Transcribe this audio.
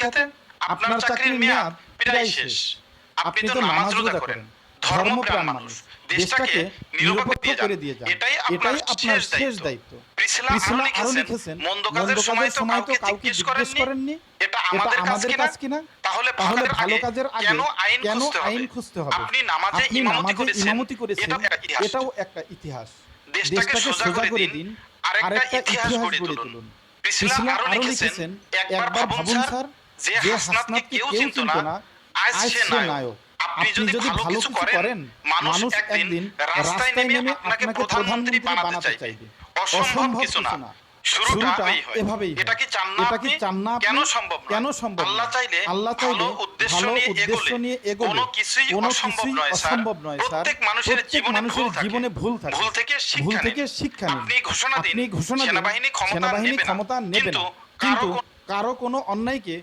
খেতে আপনার চাকরির মেয়াদ প্রায় শেষ। আপনি তো নামাজ রোজা করেন, ধর্মপ্রাণ মানুষ, দেশটাকে নিরপেক্ষ করে দিয়ে যান, এটাই আপনার শেষ দায়িত্ব। প্রিসিলা আরো লিখেছেন, মন্দ কাজের সময় তো কাউকে জিজ্ঞেস করেননি এটা আমাদের কাজ কিনা। তাহলে ভালো কাজের আগে কেন আইন খুঁজতে হবে? আপনি নামাজে ইমামতি করেছেন, এটাও একটা ইতিহাস। দেশটাকে সোজা করে দিন, আরেকটা ইতিহাস গড়ে তুলুন। প্রিসিলা আরো লিখেছেন, একবার ভাবুন স্যার, যে হাসনাতকে কেউ চিনতো না, আজ সে নায়ক। আপনি যদি ভালো কিছু করেন, মানুষ একদিন রাস্তায় নেমে আপনাকে প্রধানমন্ত্রী বানাতে চাইবে। অসম্ভব কিছু না, শুরুটা এভাবেই হয়। এটা কি চান না আপনি? কেন সম্ভব? আল্লাহ চাইলে ভালো উদ্দেশ্য নিয়ে এগোলে কোনো কিছুই অসম্ভব নয় স্যার। প্রত্যেক মানুষের জীবনে ভুল থাকে। ভুল থেকে শিক্ষা নিন। আপনি ঘোষণা দিন সেনাবাহিনী ক্ষমতা নেবে না, কিন্তু কারো কোনো অন্যায়কে